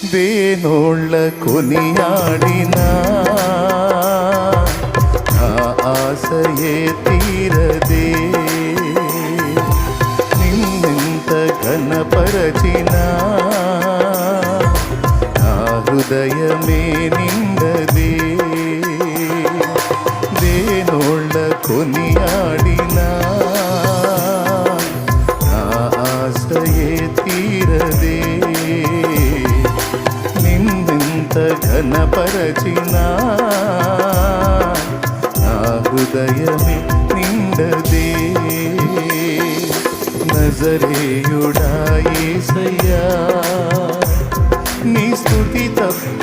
వేనోళ్ళ కొనియాడినా నా ఆశయే తీరదే, నిన్నెంత ఘనపరచినా నా హృదయమే నిండదే. వేనోళ్ళ కొనియాడినా నా ఆశయే తీరదే, నిన్నెంత ఘనపరచినా నా హృదయమే నిండదే. నజరేయుడా యేసయ్యా, నీ స్తుతి తప్ప